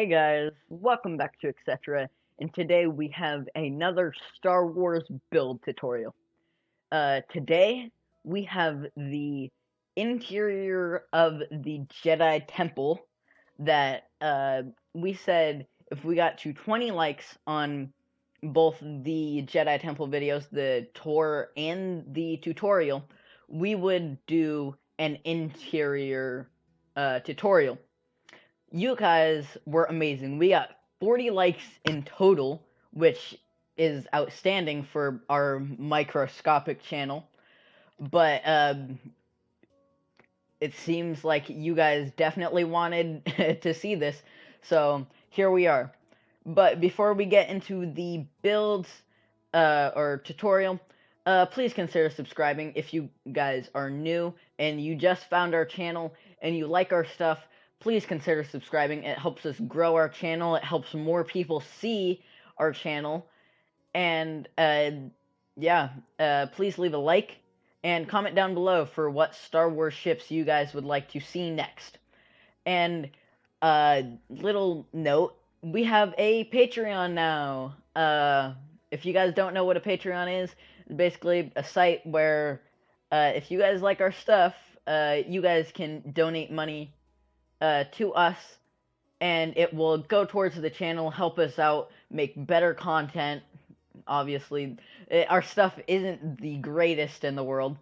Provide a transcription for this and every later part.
Hey guys, welcome back to Etc. And today we have another Star Wars build tutorial. Today we have the interior of the Jedi Temple that we said if we got to 20 likes on both the Jedi Temple videos, the tour and the tutorial, we would do an interior tutorial. You guys were amazing. We got 40 likes in total, which is outstanding for our microscopic channel. But it seems like you guys definitely wanted to see this, so here we are. But before we get into the builds or tutorial, please consider subscribing if you guys are new and you just found our channel and you like our stuff. Please consider subscribing. It helps us grow our channel. It helps more people see our channel. And yeah, please leave a like and comment down below for what Star Wars ships you guys would like to see next. And little note, we have a Patreon now. If you guys don't know what a Patreon is, it's basically a site where if you guys like our stuff, you guys can donate money to us, and it will go towards the channel, help us out, make better content. Obviously, our stuff isn't the greatest in the world,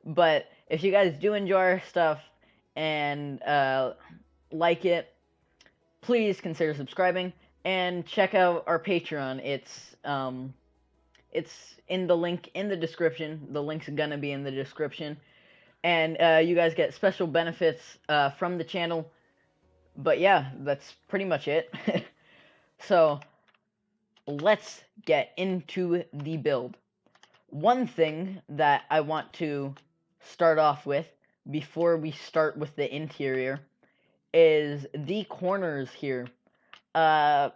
but if you guys do enjoy our stuff and like it, please consider subscribing and check out our Patreon. It's in the link in the description. The link's gonna be in the description, and you guys get special benefits from the channel. But yeah, that's pretty much it. So let's get into the build. One thing that I want to start off with before we start with the interior is the corners here. Uh,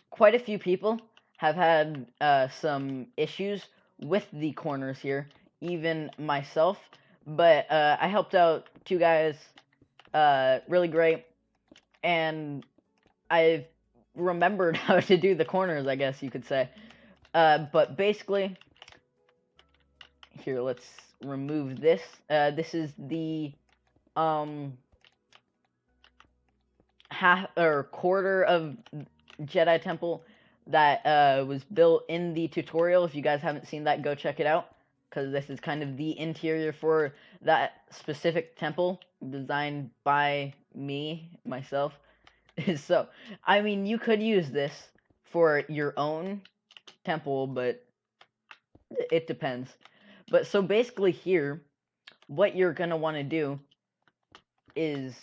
Quite a few people have had some issues with the corners here, even myself. But I helped out two guys really great, and I've remembered how to do the corners, I guess you could say. But basically, here, let's remove this. This is the half or quarter of Jedi Temple that was built in the tutorial. If you guys haven't seen that, go check it out, because this is kind of the interior for that specific temple, designed by me, myself. So, I mean, you could use this for your own temple, but it depends. But so basically here, what you're going to want to do is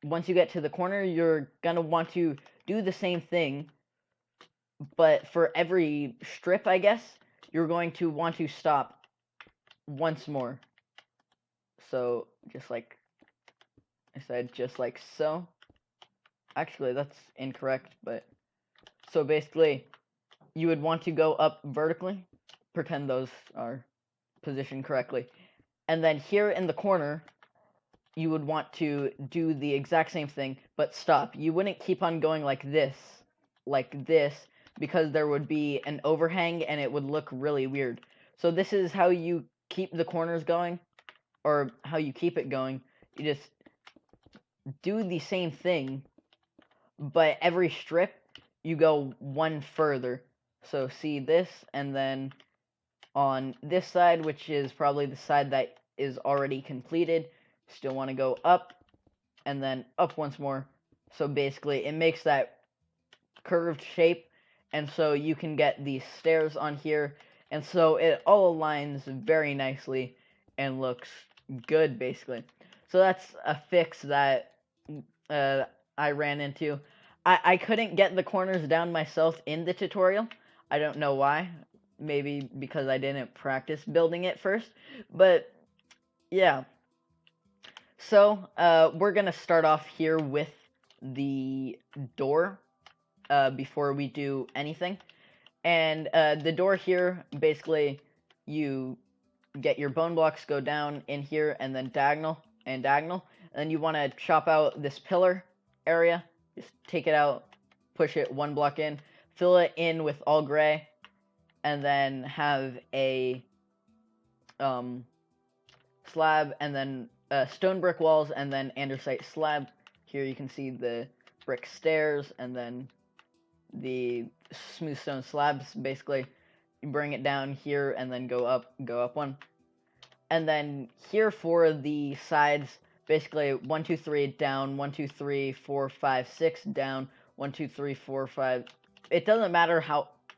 once you get to the corner, you're going to want to do the same thing, but for every strip, I guess, you're going to want to stop once more. So, just like I said, just like so. Actually, that's incorrect, but so basically, you would want to go up vertically, pretend those are positioned correctly, and then here in the corner, you would want to do the exact same thing, but stop. You wouldn't keep on going like this, because there would be an overhang and it would look really weird. So this is how you keep the corners going, or how you keep it going. You just do the same thing, but every strip you go one further. So see this, and then on this side, which is probably the side that is already completed, still want to go up and then up once more. So basically it makes that curved shape, and so you can get these stairs on here, and so it all aligns very nicely and looks good basically. So that's a fix that I ran into. I couldn't get the corners down myself in the tutorial. I don't know why. Maybe because I didn't practice building it first. But yeah. So we're gonna start off here with the door before we do anything. And the door here, basically, you get your bone blocks, go down in here, and then diagonal and diagonal. And then you want to chop out this pillar area. Just take it out push it 1 block in, fill it in with all gray, and then have a slab, and then stone brick walls, and then andesite slab. Here you can see the brick stairs, and then the smooth stone slabs. Basically, you bring it down here, and then go up 1. And then here for the sides, basically 1, 2, 3 down, 1, 2, 3, 4, 5, 6 down, 1, 2, 3, 4, 5. It doesn't matter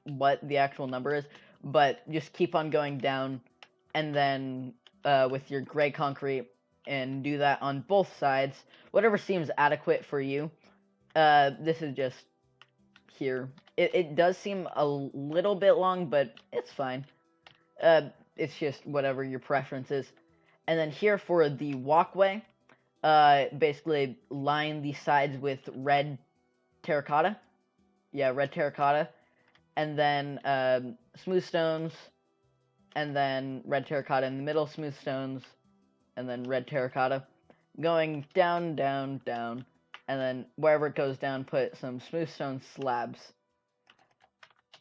what the actual number is, but just keep on going down, and then with your gray concrete, and do that on both sides, whatever seems adequate for you. This is just here. It does seem a little bit long, but it's fine. It's just whatever your preference is. And then here for the walkway, basically line the sides with red terracotta. Yeah, red terracotta. And then smooth stones, and then red terracotta in the middle, smooth stones, and then red terracotta. Going down, down, down, and then wherever it goes down, put some smooth stone slabs.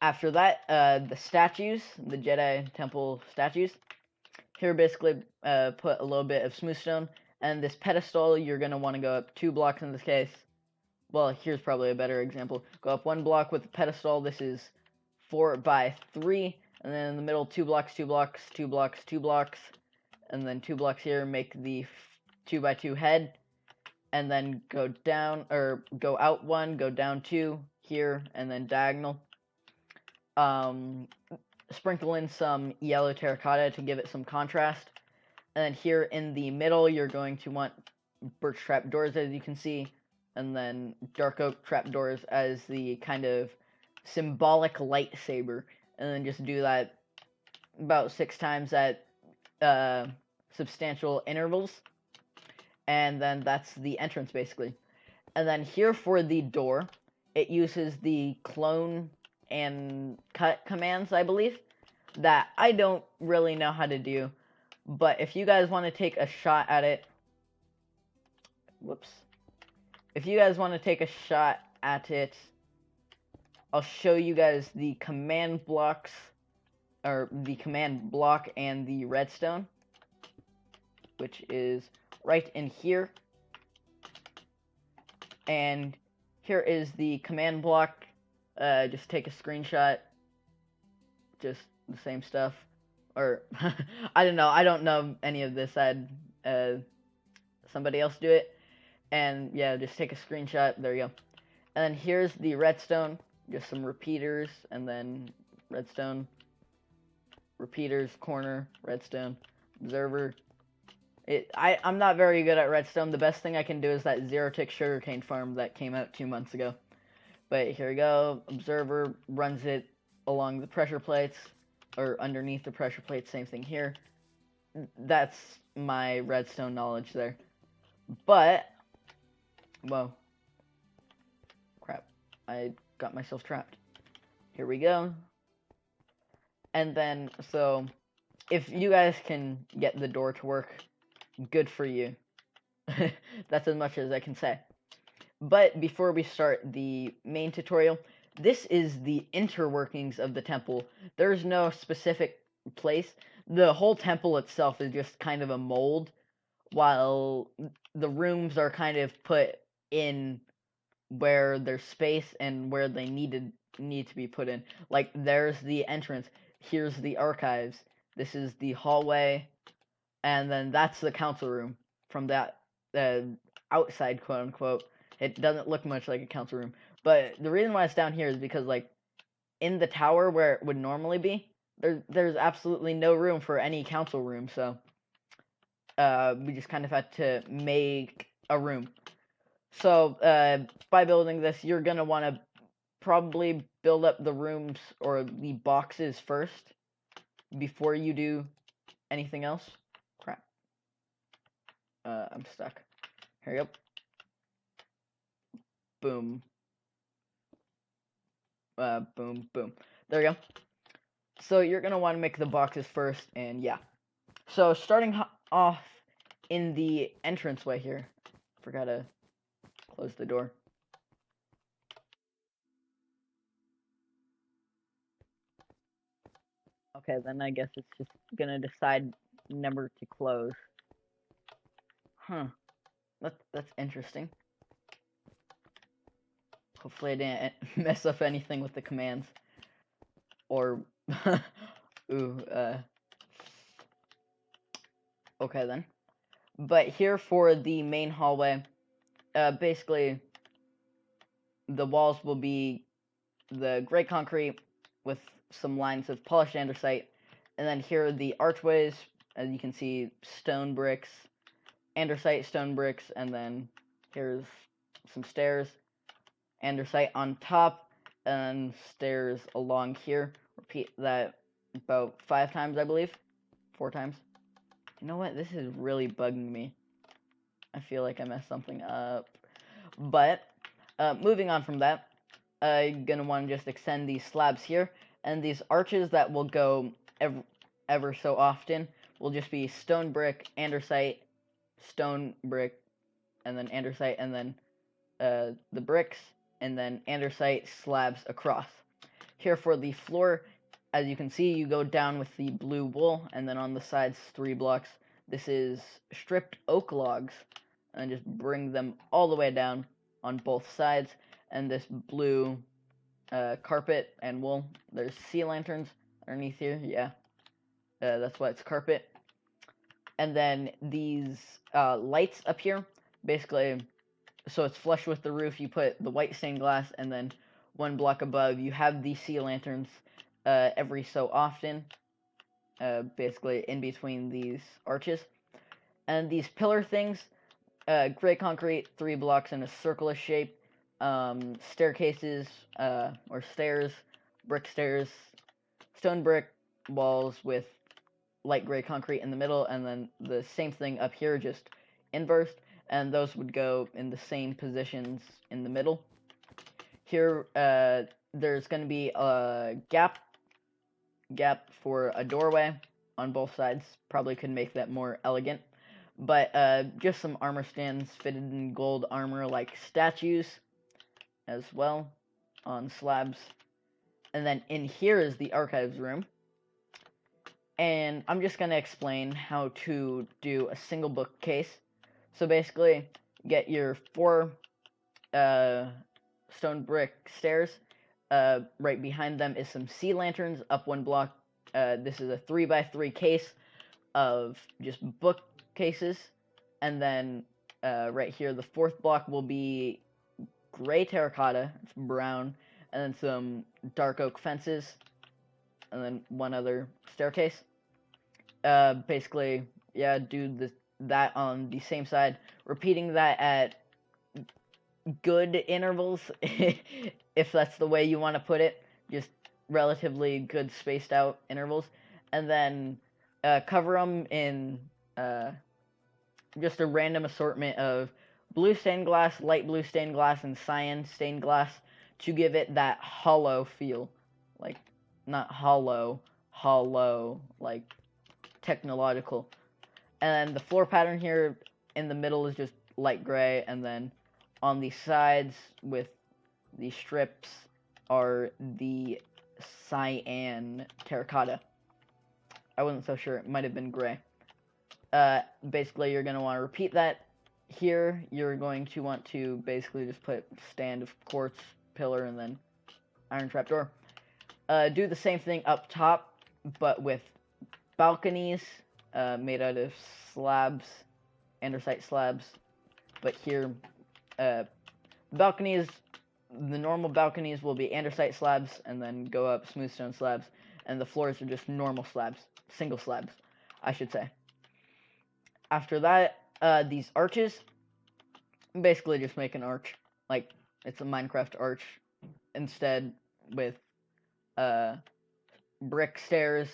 After that, the statues, the Jedi Temple statues. Here, basically, put a little bit of smooth stone, and this pedestal, you're going to want to go up 2 blocks in this case. Well, here's probably a better example. Go up 1 block with the pedestal. This is 4 by 3, and then in the middle, 2 blocks, 2 blocks, 2 blocks, 2 blocks, and then 2 blocks here, make the 2 by 2 head, and then go down, or go out 1, go down 2 here, and then diagonal. Sprinkle in some yellow terracotta to give it some contrast. And then here in the middle, you're going to want birch trapdoors, as you can see, and then dark oak trapdoors as the kind of symbolic lightsaber. And then just do that about 6 times at substantial intervals. And then that's the entrance, basically. And then here for the door, it uses the clone and cut commands, I believe, that I don't really know how to do. But if you guys want to take a shot at it, if you guys want to take a shot at it, I'll show you guys the command blocks, or the command block and the redstone, which is right in here. And here is the command block. Just take a screenshot. Just the same stuff. Or, I don't know. I don't know any of this. I had somebody else do it. And, yeah, just take a screenshot. There you go. And then here's the redstone. Just some repeaters. And then redstone. Repeaters, corner, redstone, observer. I'm not very good at redstone. The best thing I can do is that zero-tick sugarcane farm that came out 2 months ago. But here we go. Observer runs it along the pressure plates, or underneath the pressure plates. Same thing here. That's my redstone knowledge there. But, whoa. Crap. I got myself trapped. Here we go. And then, so, if you guys can get the door to work, good for you. That's as much as I can say. But before we start the main tutorial, this is the interworkings of the temple. There's no specific place. The whole temple itself is just kind of a mold, while the rooms are kind of put in where there's space and where they need to be put in. Like, there's the entrance. Here's the archives. This is the hallway. And then that's the council room from that outside, quote-unquote. It doesn't look much like a council room. But the reason why it's down here is because, like, in the tower where it would normally be, there's absolutely no room for any council room. So we just kind of had to make a room. So by building this, you're going to want to probably build up the rooms or the boxes first before you do anything else. Crap. I'm stuck. Here you go. Boom. Boom, boom. There you go. So you're going to want to make the boxes first, and yeah. So starting off in the entranceway here. Forgot to close the door. Okay, then I guess it's just gonna decide never to close. Huh. That's interesting. Hopefully I didn't mess up anything with the commands. Or ooh, okay then. But here for the main hallway, basically the walls will be the gray concrete with some lines of polished andesite, and then here are the archways. As you can see, stone bricks, andesite stone bricks, and then here's some stairs, andesite on top, and stairs along here. Repeat that about 5 times, I believe. 4 times. You know what? This is really bugging me. I feel like I messed something up. But, moving on from that, I'm gonna want to just extend these slabs here, and these arches that will go ever so often will just be stone brick, andesite, stone brick, and then andesite, and then the bricks, and then andesite slabs across. Here for the floor, as you can see, you go down with the blue wool, and then on the sides 3 blocks. This is stripped oak logs, and just bring them all the way down on both sides, and this blue carpet and wool. There's sea lanterns underneath here, yeah, that's why it's carpet. And then these lights up here, basically, so it's flush with the roof, you put the white stained glass, and then 1 block above you have these sea lanterns every so often, basically in between these arches. And these pillar things, gray concrete, 3 blocks in a circular shape, staircases, or stairs, brick stairs, stone brick walls with light gray concrete in the middle, and then the same thing up here, just inversed, and those would go in the same positions in the middle. Here, there's going to be a gap for a doorway on both sides. Probably could make that more elegant. But just some armor stands fitted in gold armor like statues as well on slabs. And then in here is the archives room. And I'm just going to explain how to do a single bookcase. So basically, get your 4 stone brick stairs. Right behind them is some sea lanterns up 1 block. This is a 3x3 case of just bookcases. And then right here, the 4th block will be gray terracotta. It's brown. And then some dark oak fences. And then 1 other staircase. Basically, yeah, do that on the same side, repeating that at good intervals, if that's the way you want to put it, just relatively good spaced out intervals, and then cover them in just a random assortment of blue stained glass, light blue stained glass, and cyan stained glass to give it that hollow feel, like not hollow, like technological. And the floor pattern here in the middle is just light gray, and then on the sides with the strips are the cyan terracotta. I wasn't so sure, it might have been gray. Basically, you're going to want to repeat that. Here, you're going to want to basically just put stand of quartz, pillar, and then iron trapdoor. Do the same thing up top, but with balconies made out of slabs, andesite slabs. But here, balconies, the normal balconies will be andesite slabs, and then go up smooth stone slabs, and the floors are just normal slabs, single slabs, I should say. After that, these arches, basically just make an arch, like it's a Minecraft arch, instead with brick stairs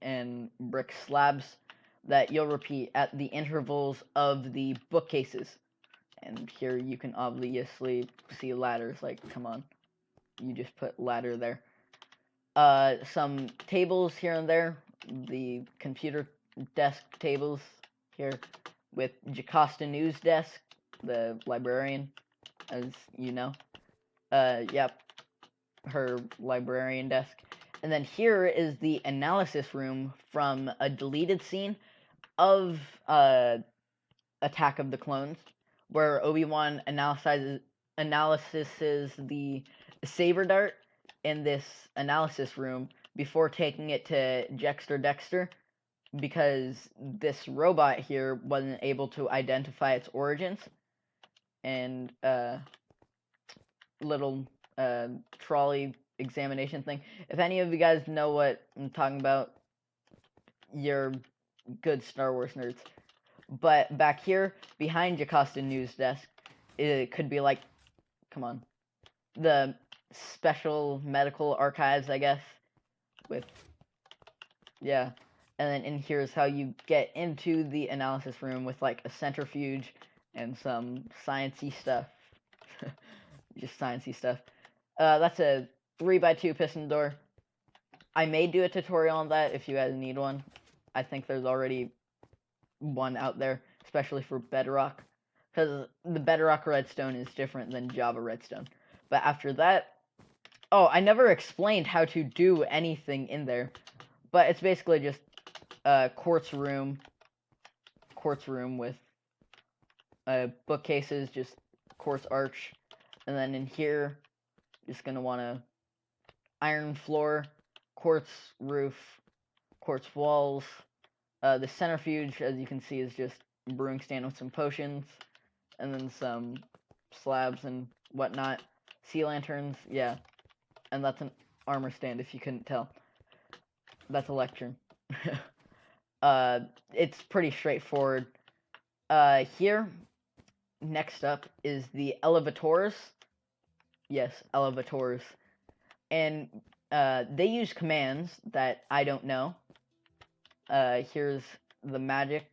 and brick slabs that you'll repeat at the intervals of the bookcases. And here you can obviously see ladders, like, come on, you just put ladder there. Some tables here and there, the computer desk tables here with Jocasta News desk, the librarian, as you know. Yep, her librarian desk. And then here is the analysis room from a deleted scene of Attack of the Clones, where Obi-Wan analyzes the saber dart in this analysis room before taking it to Dexter, because this robot here wasn't able to identify its origins. And little trolley examination thing. If any of you guys know what I'm talking about, you're good Star Wars nerds. But back here, behind Jocasta News Desk, it could be like, come on, the special medical archives, I guess, with, yeah. And then in here is how you get into the analysis room with like a centrifuge and some sciencey stuff. Just sciencey stuff. That's a 3x2 piston door. I may do a tutorial on that if you guys need one. I think there's already one out there, especially for Bedrock, because the Bedrock redstone is different than Java redstone. But after that, oh, I never explained how to do anything in there, but it's basically just a quartz room with bookcases, just quartz arch, and then in here, just gonna want to iron floor, quartz roof, quartz walls. The centrifuge, as you can see, is just a brewing stand with some potions, and then some slabs and whatnot. Sea lanterns, yeah. And that's an armor stand, if you couldn't tell. That's a lectern. It's pretty straightforward. Here, next up, is the elevators. Yes, elevators. And they use commands that I don't know. Here's the magic.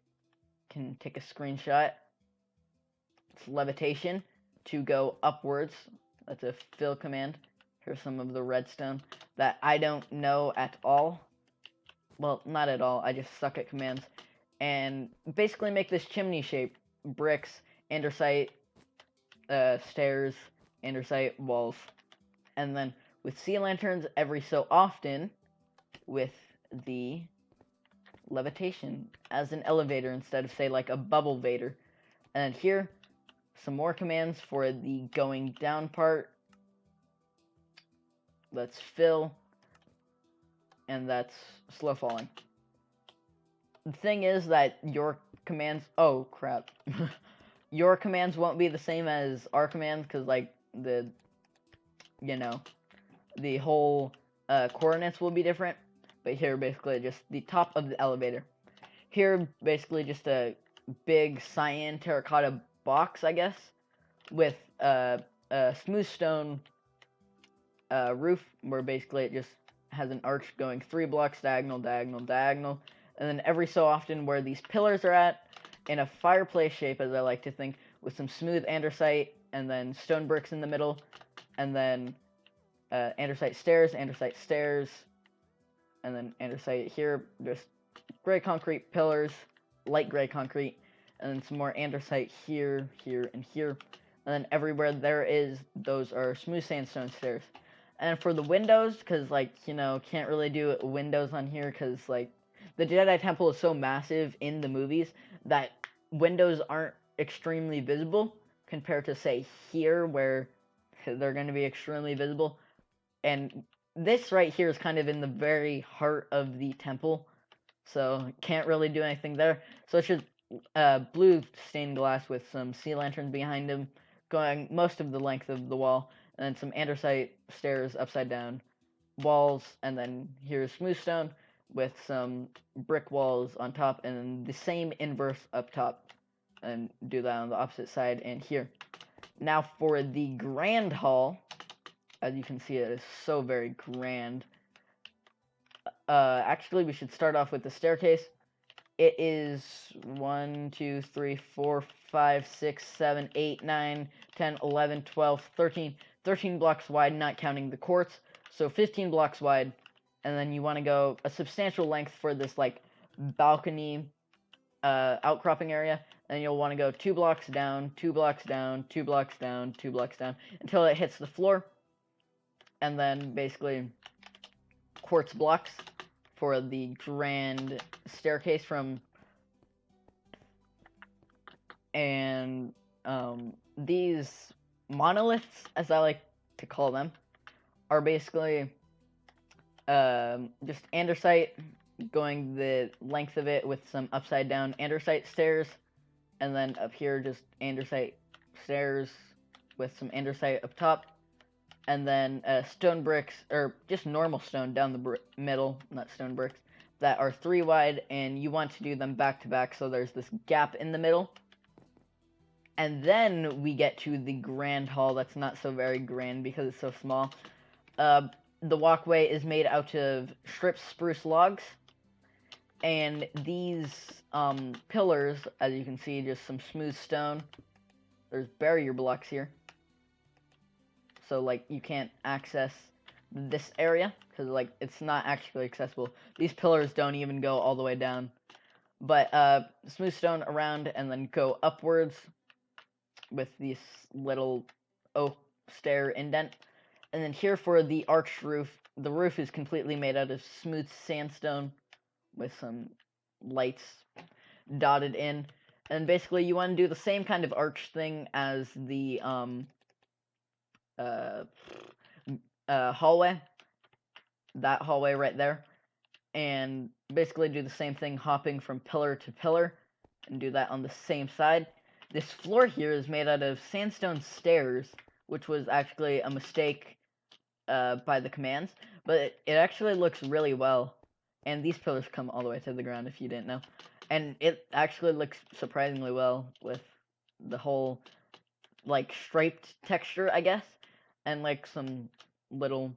Can take a screenshot. It's levitation to go upwards. That's a fill command. Here's some of the redstone that I don't know at all. Well, not at all. I just suck at commands. And basically make this chimney shape. Bricks, andesite, stairs, andesite, walls. And then with sea lanterns every so often with the levitation as an elevator instead of, say, like a bubble vader. And here, some more commands for the going down part. That's fill, and that's slow falling. The thing is that your commands, oh crap, your commands won't be the same as our commands, because like the whole coordinates will be different. But here, basically, just the top of the elevator. Here, basically, just a big cyan terracotta box, I guess, with a smooth stone roof, where basically it just has an arch going 3 blocks diagonal, diagonal, diagonal. And then every so often, where these pillars are at, in a fireplace shape, as I like to think, with some smooth andesite, and then stone bricks in the middle, and then andesite stairs, and then andesite here, just gray concrete pillars, light gray concrete, and then some more andesite here, here, and here. And then everywhere there is, those are smooth sandstone stairs. And for the windows, because, like, can't really do windows on here, because, like, the Jedi Temple is so massive in the movies that windows aren't extremely visible compared to, say, here, where they're going to be extremely visible. And this right here is kind of in the very heart of the temple, so can't really do anything there. So it's just blue stained glass with some sea lanterns behind him, going most of the length of the wall, and then some andesite stairs upside down, walls, and then here's smooth stone with some brick walls on top, and then the same inverse up top, and do that on the opposite side and here. Now for the grand hall, as you can see, it is so very grand. Actually, we should start off with the staircase. It is 1, 2, 3, 4, 5, 6, 7, 8, 9, 10, 11, 12, 13 blocks wide, not counting the quartz. So 15 blocks wide, and then you want to go a substantial length for this, like, balcony outcropping area, and you'll want to go 2 blocks down, 2 blocks down, 2 blocks down, 2 blocks down, until it hits the floor. And then basically quartz blocks for the grand staircase and these monoliths, as I like to call them, are basically just andesite, going the length of it with some upside down andesite stairs, and then up here just andesite stairs with some andesite up top, and then stone bricks, or just normal stone down the middle, not stone bricks, that are 3 wide, and you want to do them back to back so there's this gap in the middle. And then we get to the grand hall that's not so very grand because it's so small. The walkway is made out of stripped spruce logs, and these pillars, as you can see, just some smooth stone. There's barrier blocks here, so like you can't access this area because like it's not actually accessible. These pillars don't even go all the way down, but smooth stone around and then go upwards with this little oak stair indent. And then here for the arched roof, the roof is completely made out of smooth sandstone with some lights dotted in. And basically you want to do the same kind of arch thing as the hallway. That hallway right there. And basically do the same thing, hopping from pillar to pillar, and do that on the same side. This floor here is made out of sandstone stairs, which was actually a mistake by the commands, but it actually looks really well. And these pillars come all the way to the ground, if you didn't know. And it actually looks surprisingly well with the whole, like, striped texture, I guess, and, like, some little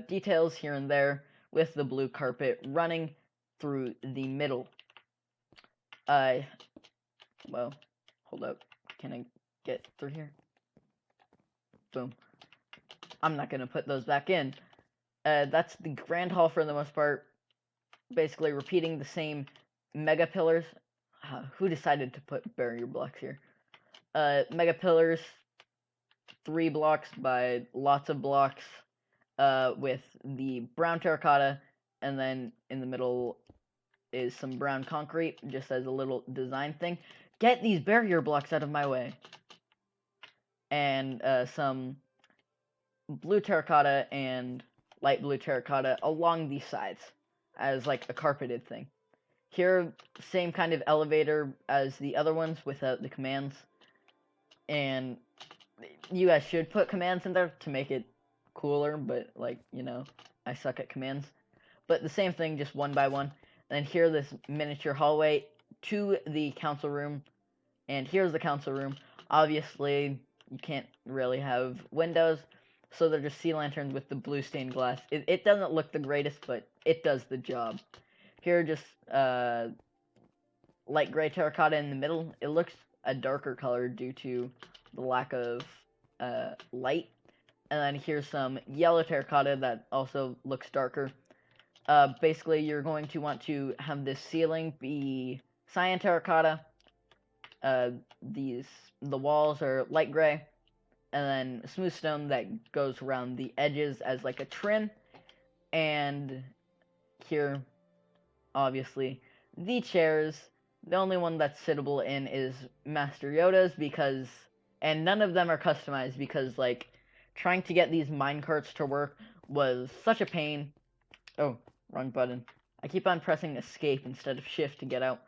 details here and there with the blue carpet running through the middle. Well, hold up. Can I get through here? Boom. I'm not going to put those back in. That's the grand hall for the most part. Basically repeating the same mega pillars. Who decided to put barrier blocks here? Mega pillars, 3 blocks by lots of blocks, with the brown terracotta, and then in the middle is some brown concrete, just as a little design thing. Get these barrier blocks out of my way. And some blue terracotta and light blue terracotta along these sides as like a carpeted thing. Here, same kind of elevator as the other ones without the commands. And you guys should put commands in there to make it cooler, but like, you know, I suck at commands. But the same thing, just one by one. And here, this miniature hallway to the council room. And here's the council room. Obviously, you can't really have windows, so they're just sea lanterns with the blue stained glass. It doesn't look the greatest, but it does the job. Here, just light gray terracotta in the middle. It looks a darker color due to the lack of light. And then here's some yellow terracotta that also looks darker. Basically, you're going to want to have this ceiling be cyan terracotta. The walls are light gray, and then smooth stone that goes around the edges as like a trim. And here, obviously, the chairs. The only one that's sittable in is Master Yoda's, and none of them are customized because, like, trying to get these minecarts to work was such a pain. Oh, wrong button. I keep on pressing escape instead of shift to get out.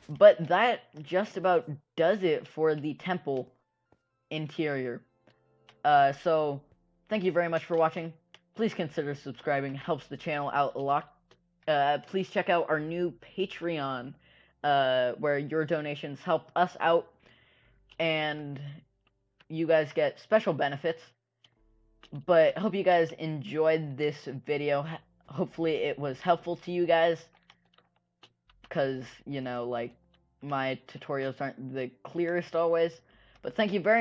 But that just about does it for the temple interior. So, thank you very much for watching. Please consider subscribing. Helps the channel out a lot. Please check out our new Patreon, where your donations help us out, and you guys get special benefits. But hope you guys enjoyed this video. Hopefully it was helpful to you guys, because, you know, like, my tutorials aren't the clearest always. But thank you very